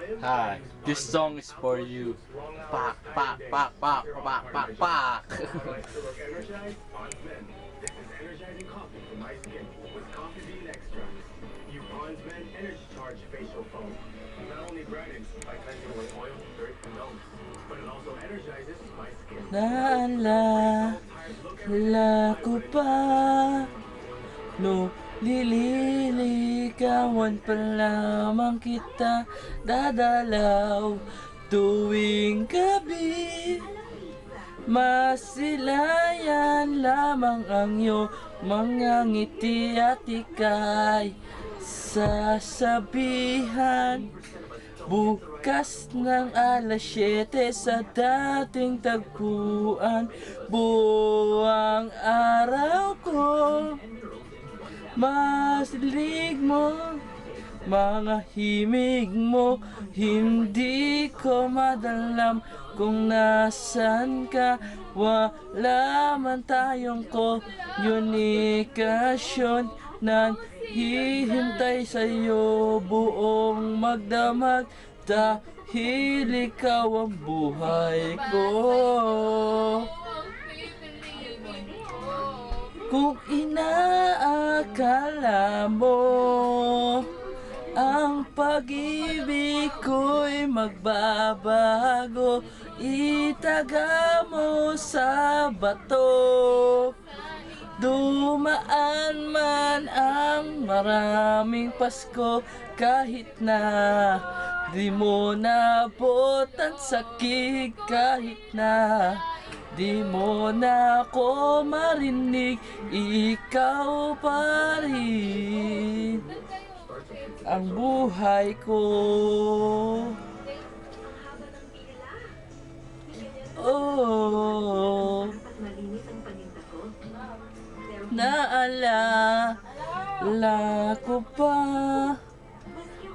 Hi, this song is for you. Pak, pak, pak, pak, pak, pak, pak. Naalala ko pa no lililigawan pa lamang kita dadalaw tuwing gabi. Masilayan lamang ang iyong mga ngiti at ika'y sasabihan. Bukas ng alas 7 sa dating tagpuan, buwang araw ko. Masilig mo, mga himig mo, hindi ko madalam kung nasan ka. Wala man tayong komunikasyon, naghihintay sa'yo buong magdamag, dahil ikaw ang buhay ko. Kung inaakala mo ang pag-ibig ko'y magbabago, itaga mo sa bato. Dumaan man ang maraming Pasko, kahit na di mo nabot ang sakit, kahit na di mo na ako marinig, ikaw pa rin ang buhay ko. Oh, naalala ko pa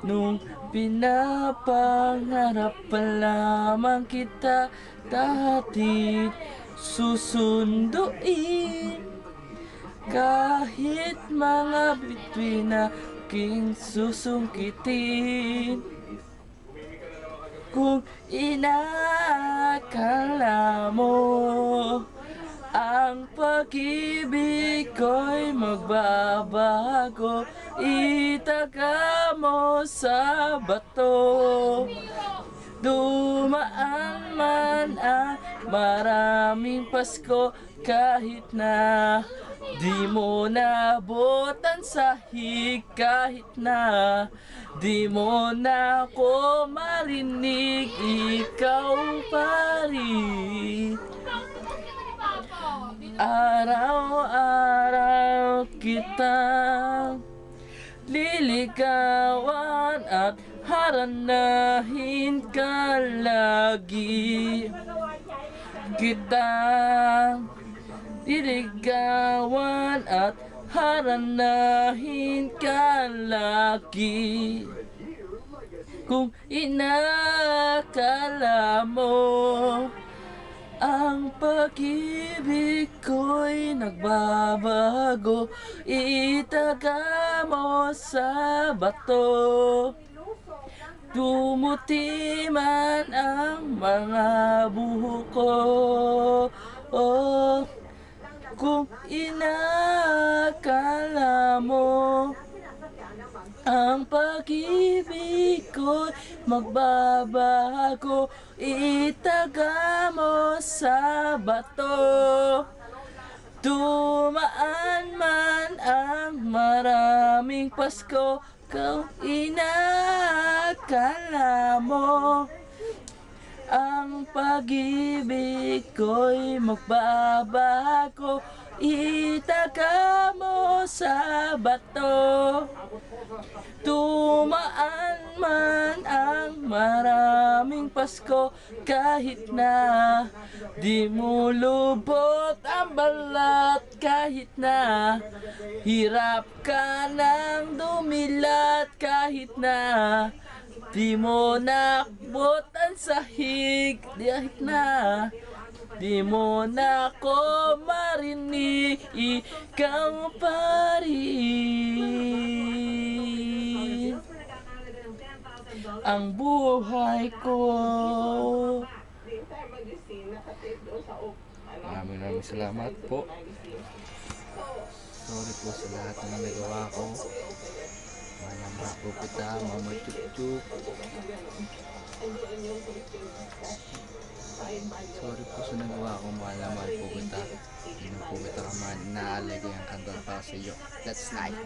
nung pinapangarap pa lamang kita dati susunduin, kahit mga bituin na aking susungkitin. Kung inaakala mo ang pag-ibig ko'y magbabago, itaga mo sa bato. Dumaan man ang maraming Pasko, kahit na di mo nabot ang sahig, kahit na di mo na ako marinig, ikaw pa rin. Araw-araw kitang liligawan at haranahin ka lagi. Kitang liligawan at haranahin ka lagi. Kung inakala mo ang pag-ibig ko'y nagbabago, itaga mo sa bato. Tumuti man ang mga buhok ko, oh, kung inakala mo ang pag-ibig ko'y magbabago, itaga mo sa bato. Dumaan man ang maraming Pasko, kung inakala mo ang pag-ibig ko'y magbabago, itaga mo sa bato. Dumaan man ang maraming Pasko, kahit na di mo lubot ang balat, kahit na hirap ka nang dumilat, kahit na di mo nakbot ang sahig, kahit na di mo na ako marinig, ikaw pa rin. ang buhay ko. Maraming salamat po. Sorry po sa lahat ng nagawa ko. Mama po kita, mama chup-chup. Sorry po sa nagawa ko, mahal po kita. Hindi na po kita kaman inaalay ko yung kanta para sa iyo. That's life.